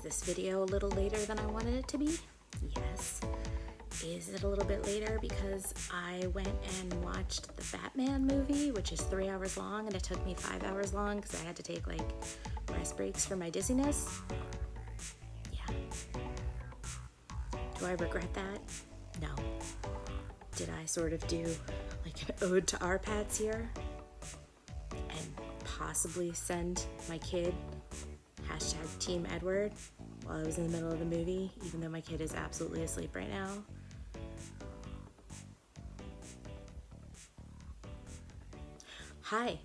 this video a little later than I wanted it to be? Yes. Is it a little bit later because I went and watched the Batman movie, which is 3 hours long, and it took me 5 hours long because I had to take like rest breaks for my dizziness? Yeah. Do I regret that? No. Did I sort of do like an ode to our Pats here? And possibly send my kid #Team Edward while I was in the middle of the movie, even though my kid is absolutely asleep right now? Hi.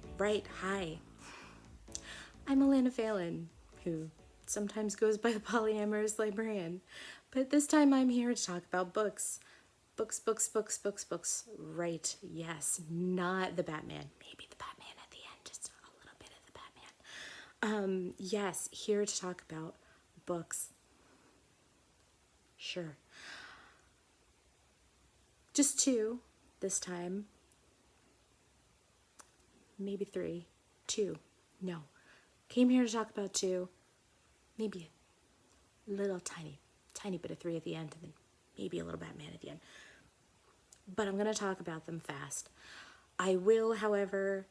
I'm Alana Phelan, who sometimes goes by the polyamorous librarian, but this time I'm here to talk about books. Books. Right, yes, not the Batman. Maybe the Batman at the end, just a little bit of the Batman. Yes, here to talk about books. Sure. Just 2 this time. Maybe 3. 2. No. Came here to talk about 2. Maybe a little tiny bit of 3 at the end, and then maybe a little Batman at the end. But I'm going to talk about them fast. I will, however,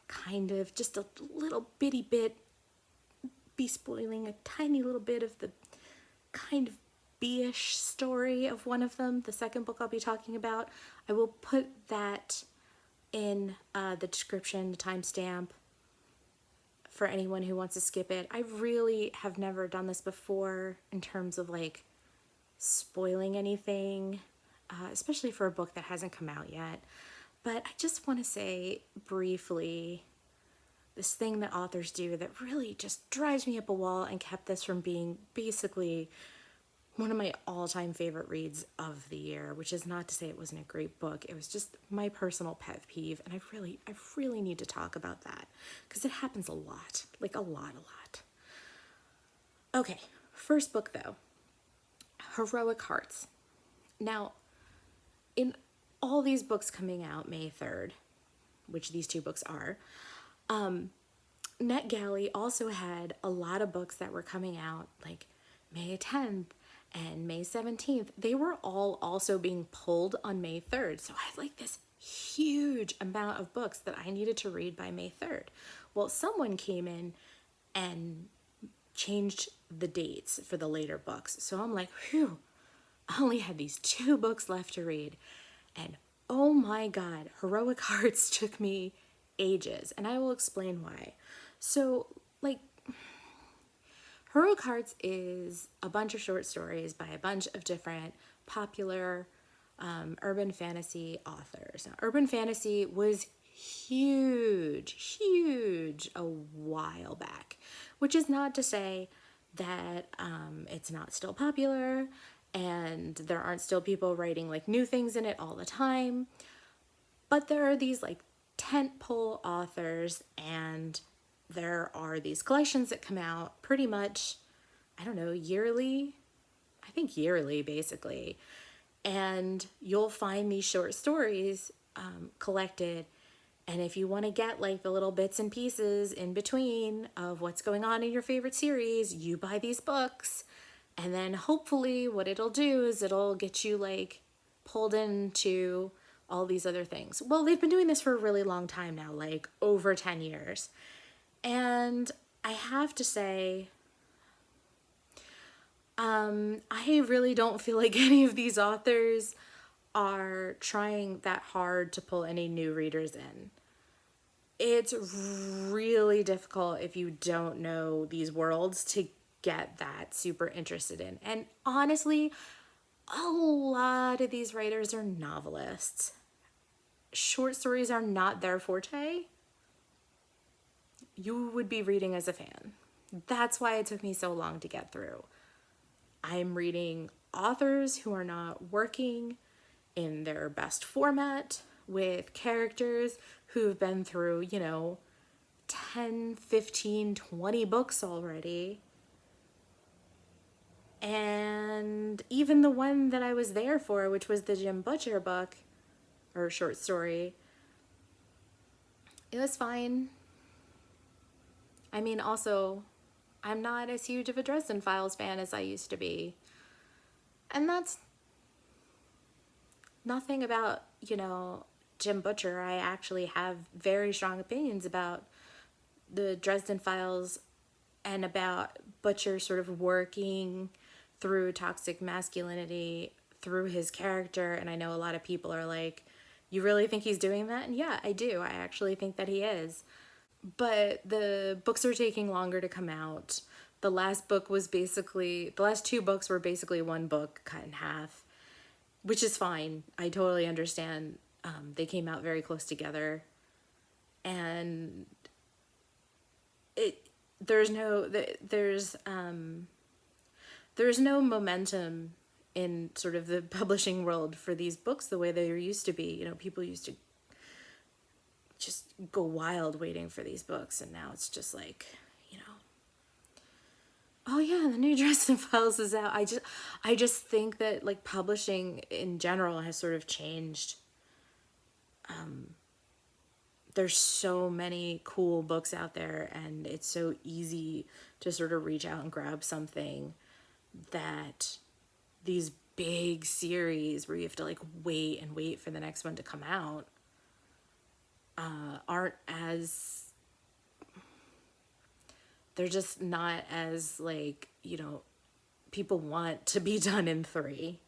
kind of just a little bitty bit be spoiling a tiny little bit of the kind of B-ish story of one of them, the second book I'll be talking about. I will put that in the description, the timestamp, for anyone who wants to skip it. I really have never done this before in terms of like spoiling anything, especially for a book that hasn't come out yet. But I just want to say briefly this thing that authors do that really just drives me up a wall and kept this from being basically one of my all-time favorite reads of the year, which is not to say it wasn't a great book. It was just my personal pet peeve, and I really need to talk about that because it happens a lot, like a lot. Okay, first book though, Heroic Hearts. Now, in all these books coming out May 3rd, which these 2 books are, NetGalley also had a lot of books that were coming out like May 10th and May 17th. They were all also being pulled on May 3rd. So I had like this huge amount of books that I needed to read by May 3rd. Well, someone came in and changed the dates for the later books. So I'm like, phew, I only had these 2 books left to read. And oh my God, Heroic Hearts took me ages. And I will explain why. So, like, Heroic Hearts is a bunch of short stories by a bunch of different popular urban fantasy authors. Now, urban fantasy was huge a while back, which is not to say that it's not still popular and there aren't still people writing like new things in it all the time. But there are these like tentpole authors, and there are these collections that come out pretty much, I don't know, yearly. I think yearly, basically. And you'll find these short stories collected. And if you want to get like the little bits and pieces in between of what's going on in your favorite series, you buy these books. And then hopefully what it'll do is it'll get you like pulled into all these other things. Well, they've been doing this for a really long time now, like over 10 years. And I have to say, I really don't feel like any of these authors are trying that hard to pull any new readers in. It's really difficult if you don't know these worlds to get that super interested in. And honestly, a lot of these writers are novelists. Short stories are not their forte. You would be reading as a fan. That's why it took me so long to get through. I'm reading authors who are not working in their best format with characters who've been through, 10, 15, 20 books already. And even the one that I was there for, which was the Jim Butcher book, or short story, it was fine. I mean, also, I'm not as huge of a Dresden Files fan as I used to be. And that's nothing about, Jim Butcher. I actually have very strong opinions about the Dresden Files and about Butcher sort of working through toxic masculinity through his character. And I know a lot of people are like, you really think he's doing that? And yeah, I do. I actually think that he is. But the books are taking longer to come out. The last two books were basically one book cut in half, which is fine. I totally understand. They came out very close together, and it there's no there's no momentum in sort of the publishing world for these books the way there used to be. People used to just go wild waiting for these books, and now it's just like, oh yeah, the new Dresden Files is out. I just think that like publishing in general has sort of changed. There's so many cool books out there, and it's so easy to sort of reach out and grab something, that these big series where you have to like wait and wait for the next one to come out aren't as, they're just not as like, people want to be done in 3.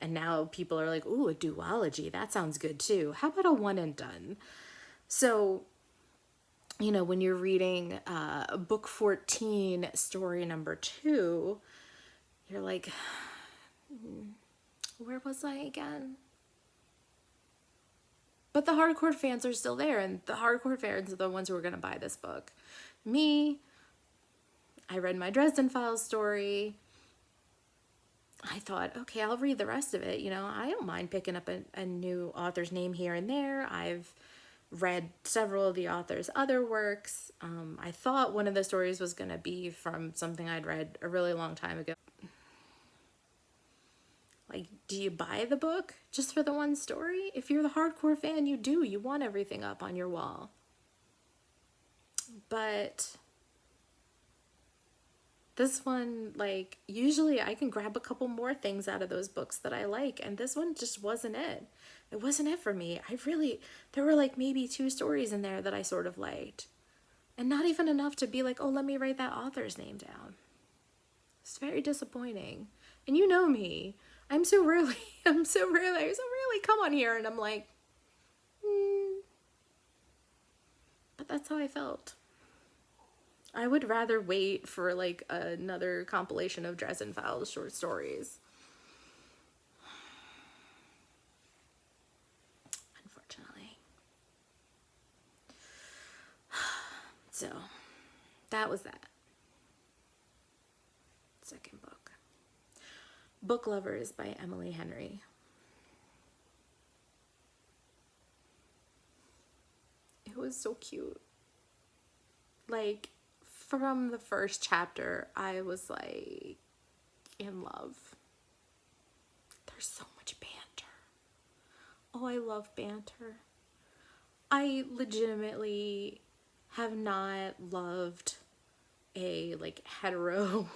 And now people are like, ooh, a duology, that sounds good too. How about a one and done? So, when you're reading book 14, story number 2, you're like, where was I again? But the hardcore fans are still there, and the hardcore fans are the ones who are going to buy this book. Me, I read my Dresden Files story. I thought, okay, I'll read the rest of it. I don't mind picking up a new author's name here and there. I've read several of the author's other works. I thought one of the stories was going to be from something I'd read a really long time ago. Like, do you buy the book just for the one story? If you're the hardcore fan, you do. You want everything up on your wall. But this one, like, usually I can grab a couple more things out of those books that I like, and this one just wasn't it. It wasn't it for me. There were like maybe 2 stories in there that I sort of liked. And not even enough to be like, oh, let me write that author's name down. It's very disappointing. And you know me. I so rarely come on here and I'm like, But that's how I felt. I would rather wait for like another compilation of Dresden Files short stories. Unfortunately. So, that was that. Second book. Book Lovers by Emily Henry. It was so cute. Like, from the first chapter, I was like in love. There's so much banter. Oh, I love banter. I legitimately have not loved a like hetero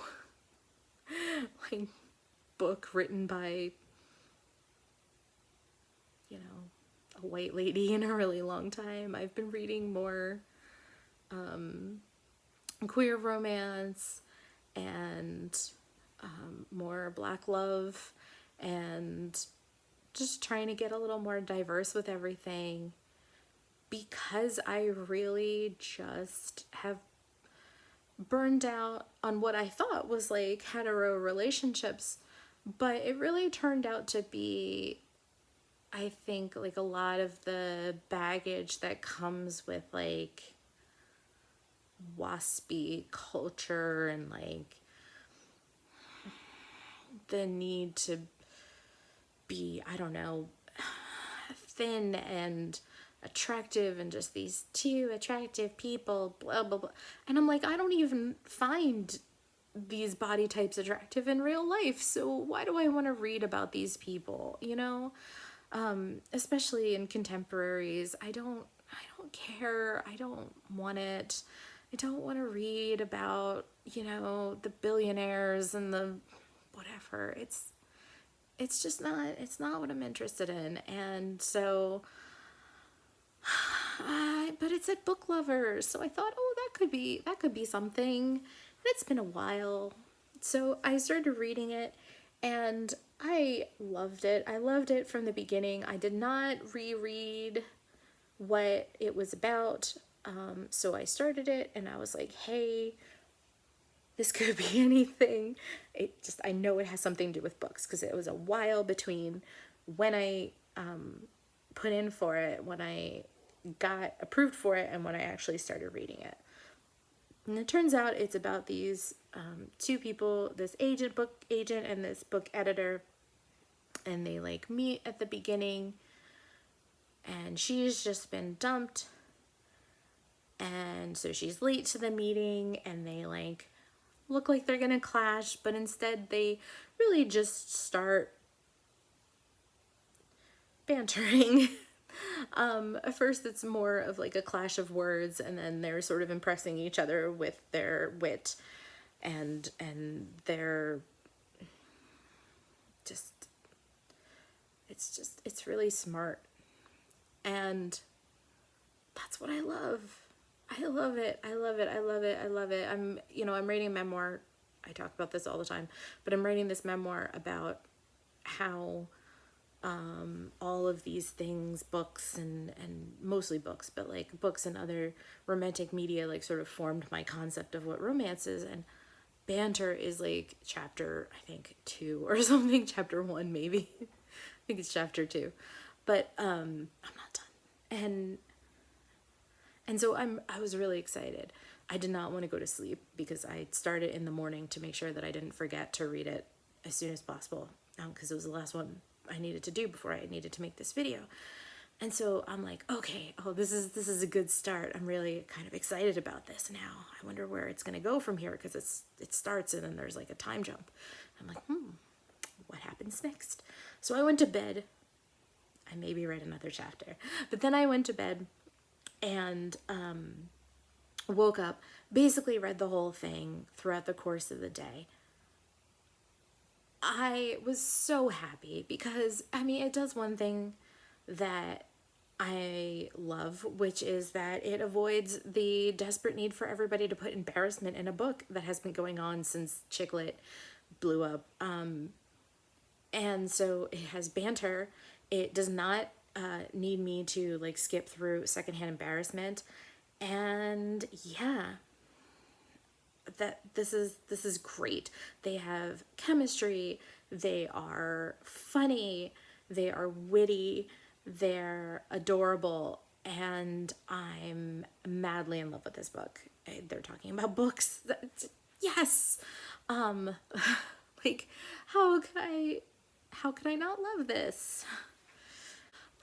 like book written by, you know, a white lady in a really long time. I've been reading more queer romance and more Black love, and just trying to get a little more diverse with everything, because I really just have burned out on what I thought was like hetero relationships, but it really turned out to be, I think, like a lot of the baggage that comes with like waspy culture and like the need to be, I don't know, thin and attractive and just these 2 attractive people, blah blah blah. And I'm like, I don't even find these body types attractive in real life, so why do I want to read about these people, you know? Especially in contemporaries. I don't care. I don't want it. I don't want to read about, you know, the billionaires and the whatever. It's just not, it's not what I'm interested in. And so but it said book lovers, so I thought, oh, that could be something. And it's been a while, so I started reading it, and I loved it. I loved it from the beginning. I did not reread what it was about, so I started it, and I was like, hey, this could be anything. I know it has something to do with books because it was a while between when I put in for it, when I got approved for it, and when I actually started reading it. And it turns out it's about these two people, this book agent and this book editor, and they like meet at the beginning, and she's just been dumped, and so she's late to the meeting, and they like look like they're gonna clash, but instead they really just start bantering. At first it's more of like a clash of words, and then they're sort of impressing each other with their wit and their just it's really smart, and that's what I love. I love it. I love it. I love it. I love it. I'm writing a memoir. I talk about this all the time, but I'm writing this memoir about how all of these things, books and mostly books, but like books and other romantic media, like sort of formed my concept of what romance is. And banter is like chapter, I think 2 or something, chapter 1 maybe. I think it's chapter 2, but I'm not done. And so I was really excited. I did not want to go to sleep because I started in the morning to make sure that I didn't forget to read it as soon as possible, because it was the last one I needed to do before I needed to make this video. And so I'm like, okay, oh, this is a good start. I'm really kind of excited about this now. I wonder where it's going to go from here, because it starts and then there's like a time jump. I'm like, what happens next? So I went to bed. I maybe read another chapter, but then I went to bed and woke up, basically read the whole thing throughout the course of the day. I was so happy because, I mean, it does one thing that I love, which is that it avoids the desperate need for everybody to put embarrassment in a book that has been going on since Chick Lit blew up. And so it has banter. It does not need me to like skip through secondhand embarrassment. And yeah, that this is great. They have chemistry, they are funny, they are witty, they're adorable, and I'm madly in love with this book. They're talking about books. Yes. Like how could I not love this?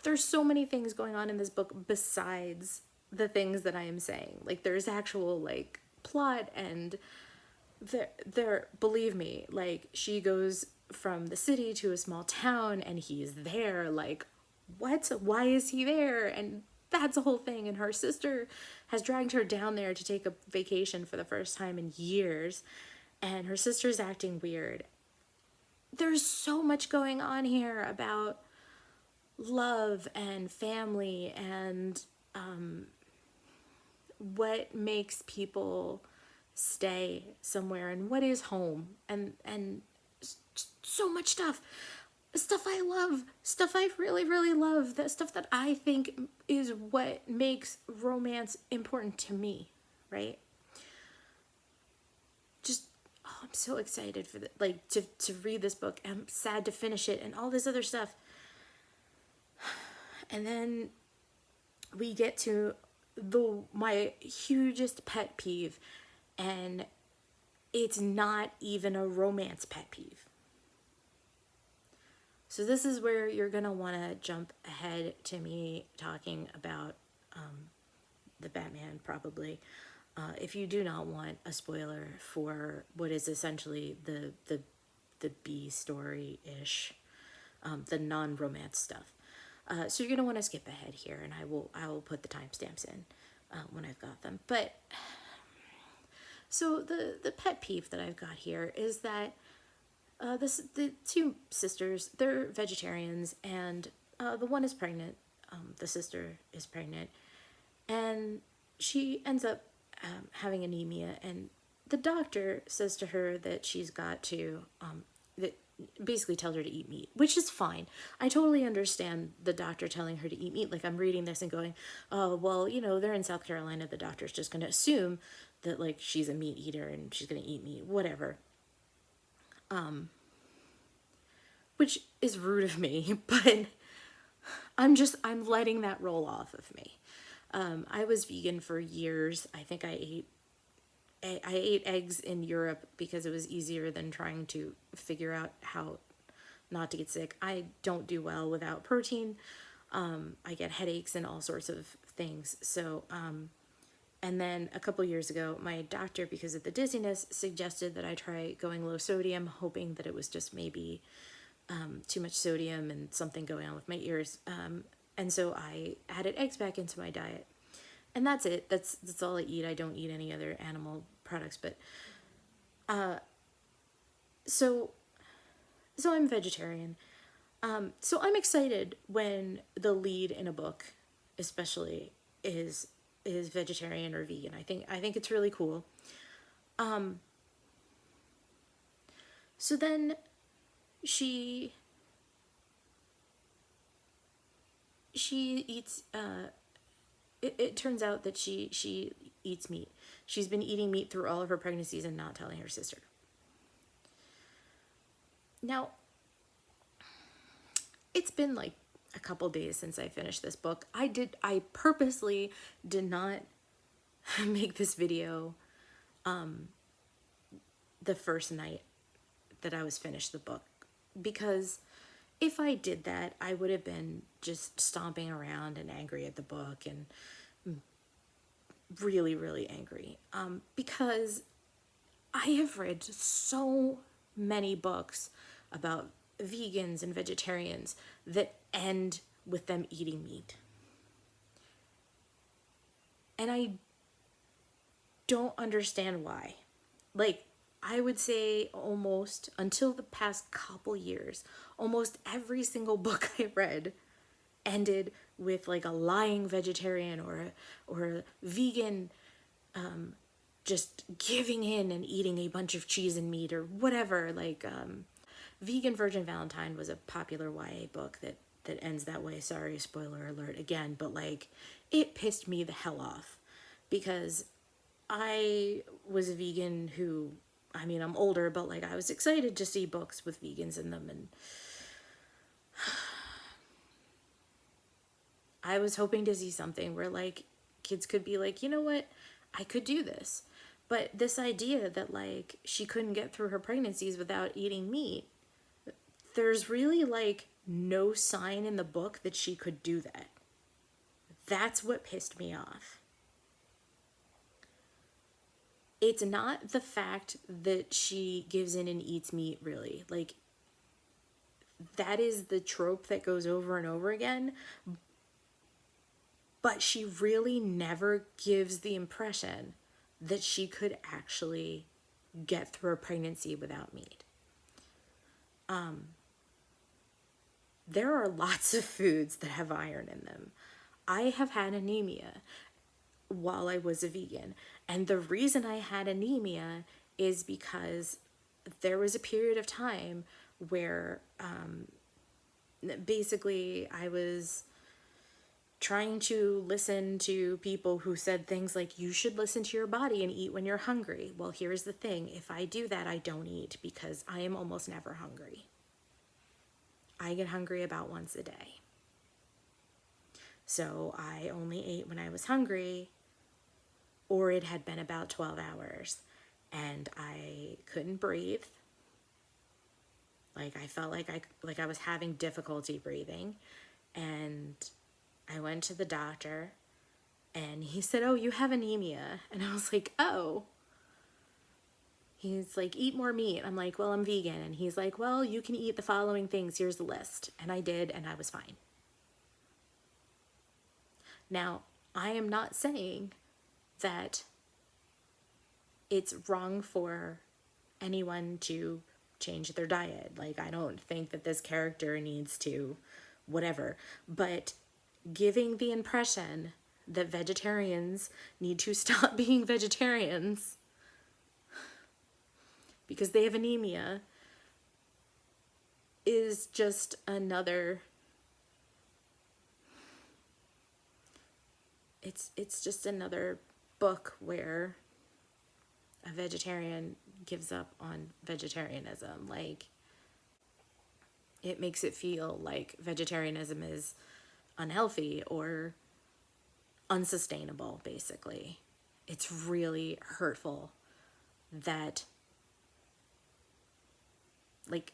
There's so many things going on in this book besides the things that I am saying. Like there's actual like plot, and there believe me, like she goes from the city to a small town and he's there, like what, why is he there? And that's a whole thing. And her sister has dragged her down there to take a vacation for the first time in years, and her sister's acting weird. There's so much going on here about love and family and what makes people stay somewhere and what is home, and so much stuff I love, stuff I really love, that stuff that I think is what makes romance important to me, right? Just I'm so excited for to read this book. I'm sad to finish it and all this other stuff. And then we get to my hugest pet peeve, and it's not even a romance pet peeve. So this is where you're gonna want to jump ahead to me talking about the Batman, probably, if you do not want a spoiler for what is essentially the B story ish, the non-romance stuff. So you're gonna want to skip ahead here, and I will put the timestamps in when I've got them. But So the pet peeve that I've got here is that the two sisters, they're vegetarians, and the one is pregnant. The sister is pregnant, and she ends up having anemia, and the doctor says to her that she's got to that basically tells her to eat meat, which is fine. I totally understand the doctor telling her to eat meat. Like, I'm reading this and going, oh well, they're in South Carolina, the doctor's just going to assume that like she's a meat eater and she's going to eat meat, whatever. Which is rude of me, but I'm letting that roll off of me. I was vegan for years. I think I ate eggs in Europe because it was easier than trying to figure out how not to get sick. I don't do well without protein. I get headaches and all sorts of things. So, and then a couple years ago, my doctor, because of the dizziness, suggested that I try going low sodium, hoping that it was just maybe too much sodium and something going on with my ears. And so I added eggs back into my diet. And that's it. That's all I eat. I don't eat any other animal products. But so I'm vegetarian. So I'm excited when the lead in a book, especially, is vegetarian or vegan. I think it's really cool. So then she eats it turns out that she eats meat. She's been eating meat through all of her pregnancies and not telling her sister. Now, it's been like a couple days since I finished this book. I purposely did not make this video the first night that I was finished the book, because if I did that, I would have been just stomping around and angry at the book and really, really angry. Because I have read so many books about vegans and vegetarians that end with them eating meat. And I don't understand why. Like, I would say almost until the past couple years, almost every single book I read ended with like a lying vegetarian or a vegan just giving in and eating a bunch of cheese and meat or whatever. Like Vegan Virgin Valentine was a popular YA book that ends that way. Sorry, spoiler alert again, but like it pissed me the hell off because I was a vegan who, I mean, I'm older, but like I was excited to see books with vegans in them, and I was hoping to see something where like kids could be like, you know what, I could do this. But this idea that like she couldn't get through her pregnancies without eating meat, there's really like no sign in the book that she could do that. That's what pissed me off. It's not the fact that she gives in and eats meat, really. Like, that is the trope that goes over and over again. But she really never gives the impression that she could actually get through a pregnancy without meat. There are lots of foods that have iron in them. I have had anemia while I was a vegan. And the reason I had anemia is because there was a period of time where basically I was trying to listen to people who said things like, you should listen to your body and eat when you're hungry. Well, here's the thing. If I do that, I don't eat because I am almost never hungry. I get hungry about once a day. So I only ate when I was hungry, or it had been about 12 hours and I couldn't breathe. Like I felt like I was having difficulty breathing, and I went to the doctor and he said, "Oh, you have anemia." And I was like, "Oh." He's like, "Eat more meat." I'm like, "Well, I'm vegan." And he's like, "Well, you can eat the following things. Here's the list." And I did, and I was fine. Now, I am not saying that it's wrong for anyone to change their diet. Like, I don't think that this character needs to whatever, but giving the impression that vegetarians need to stop being vegetarians because they have anemia is just another, it's just another book where a vegetarian gives up on vegetarianism. Like, it makes it feel like vegetarianism is unhealthy or unsustainable, basically. It's really hurtful that, like,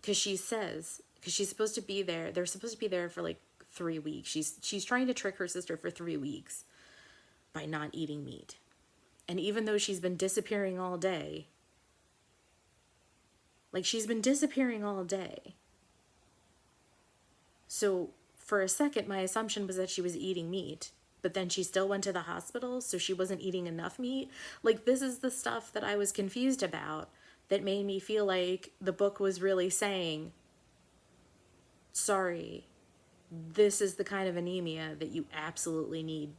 because she's supposed to be there, they're supposed to be there for like 3 weeks. She's trying to trick her sister for 3 weeks by not eating meat. And even though she's been disappearing all day, like, she's been disappearing all day. So for a second, my assumption was that she was eating meat, but then she still went to the hospital, so she wasn't eating enough meat. Like, this is the stuff that I was confused about that made me feel like the book was really saying, sorry, this is the kind of anemia that you absolutely need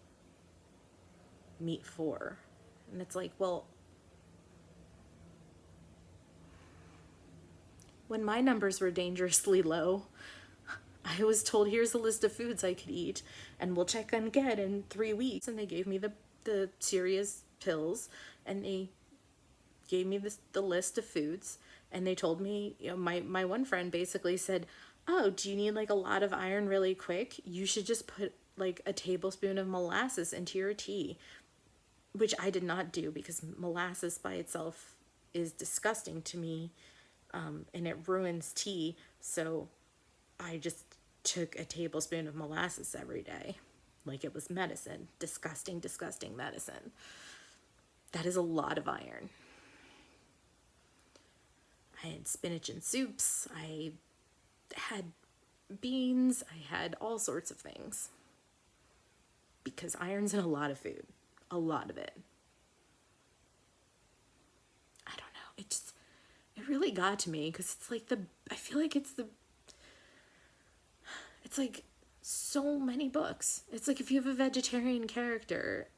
meat for. And it's like, well, when my numbers were dangerously low, I was told, here's a list of foods I could eat, and we'll check again in 3 weeks. And they gave me the serious pills, and they gave me the list of foods, and they told me, you know, my one friend basically said, oh, do you need like a lot of iron really quick? You should just put like a tablespoon of molasses into your tea, which I did not do because molasses by itself is disgusting to me, and it ruins tea. So I just took a tablespoon of molasses every day like it was medicine. Disgusting, disgusting medicine. That is a lot of iron. I had spinach in soups. I had beans. I had all sorts of things. Because iron's in a lot of food. A lot of it. I don't know. It really got to me because it's like I feel like it's like so many books. It's like if you have a vegetarian character,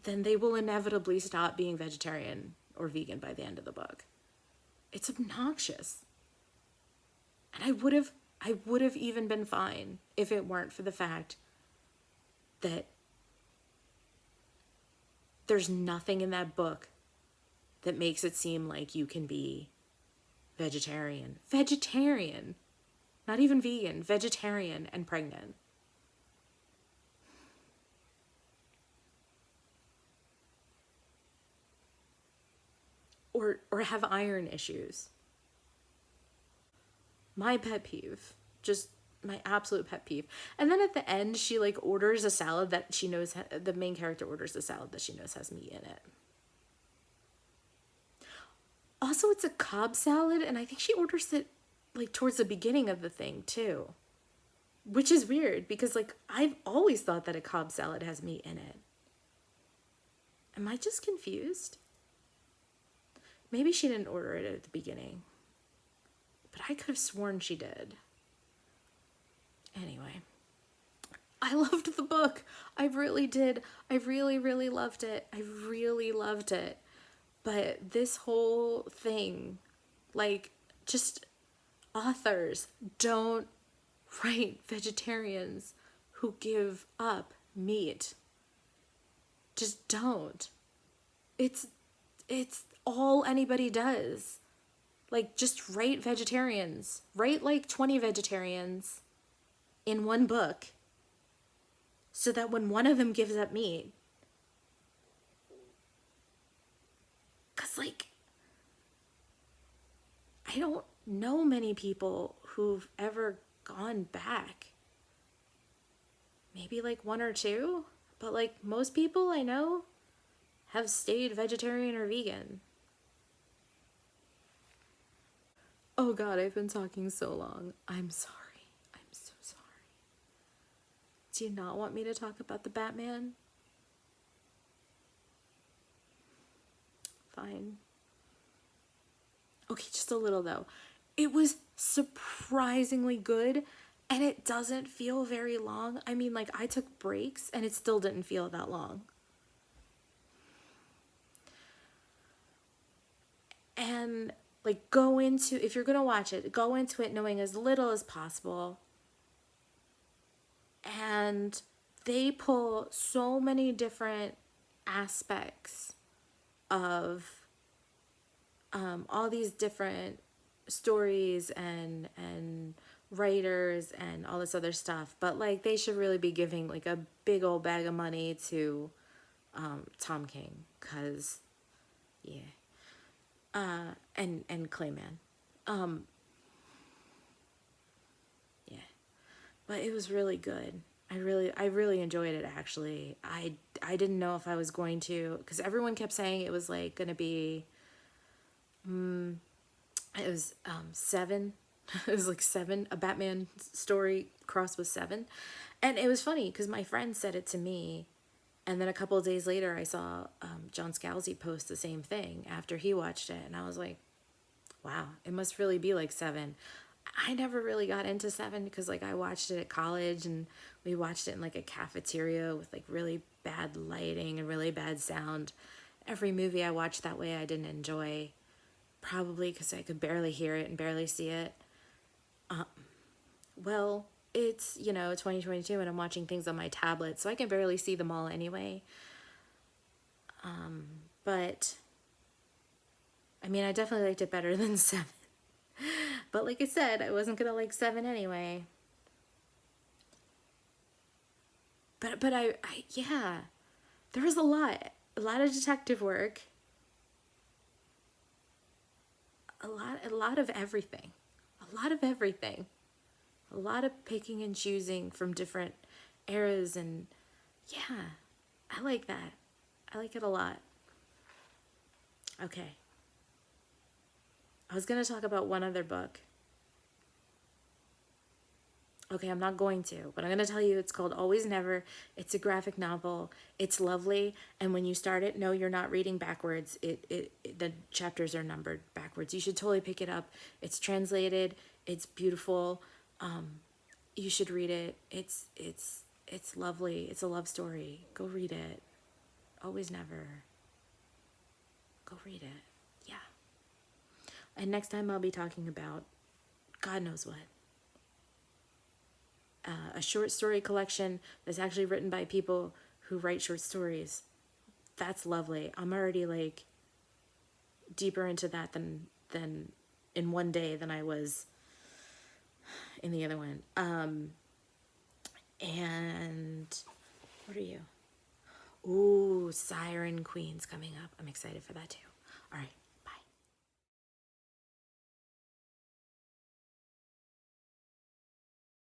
then they will inevitably stop being vegetarian or vegan by the end of the book. It's obnoxious. And I would have even been fine if it weren't for the fact that there's nothing in that book that makes it seem like you can be vegetarian. Vegetarian. Not even vegan, vegetarian and pregnant. Or have iron issues. My pet peeve. Just my absolute pet peeve. And then at the end, she like orders a salad that she knows, the main character orders a salad that she knows has meat in it. Also, it's a Cobb salad, and I think she orders it like towards the beginning of the thing too. Which is weird because like I've always thought that a Cobb salad has meat in it. Am I just confused? Maybe she didn't order it at the beginning. But I could have sworn she did. Anyway, I loved the book. I really did. I really, really loved it. I really loved it. But this whole thing, like, just authors don't write vegetarians who give up meat. Just don't. It's all anybody does. Like, just write vegetarians. Write like 20 vegetarians in one book so that when one of them gives up meat, because like, I don't know many people who've ever gone back. Maybe like one or two, but like most people I know have stayed vegetarian or vegan. Oh God, I've been talking so long. I'm sorry. I'm so sorry. Do you not want me to talk about the Batman? fine. Okay, just a little though. It was surprisingly good, and it doesn't feel very long. I mean, like, I took breaks and it still didn't feel that long. And like, go into, if you're gonna watch it, go into it knowing as little as possible. And they pull so many different aspects of all these different stories and writers and all this other stuff. But like, they should really be giving like a big old bag of money to Tom King, because yeah, and Clayman. Yeah, but it was really good. I really enjoyed it, actually. I didn't know if I was going to, because everyone kept saying it was like going to be, it was Seven. It was like Seven, a Batman story crossed with Seven. And it was funny because my friend said it to me, and then a couple of days later I saw John Scalzi post the same thing after he watched it, and I was like, wow, it must really be like Seven. I never really got into Seven because like I watched it at college, and we watched it in like a cafeteria with like really bad lighting and really bad sound. Every movie I watched that way I didn't enjoy, probably because I could barely hear it and barely see it. Well, it's, 2022 and I'm watching things on my tablet, so I can barely see them all anyway. But I mean, I definitely liked it better than Seven. But like I said, I wasn't gonna like Seven anyway. But I yeah, there was a lot of detective work, a lot of everything, a lot of everything, a lot of picking and choosing from different eras, and yeah, I like that. I like it a lot. Okay, I was gonna talk about one other book. Okay, I'm not going to, but I'm going to tell you it's called Always Never. It's a graphic novel. It's lovely, and when you start it, no, you're not reading backwards. The chapters are numbered backwards. You should totally pick it up. It's translated. It's beautiful. You should read it. It's lovely. It's a love story. Go read it. Always Never. Go read it. Yeah. And next time I'll be talking about God knows what. A short story collection that's actually written by people who write short stories. That's lovely. I'm already like deeper into that than in one day than I was in the other one. And what are you? Ooh, Siren Queen's coming up. I'm excited for that too. All right.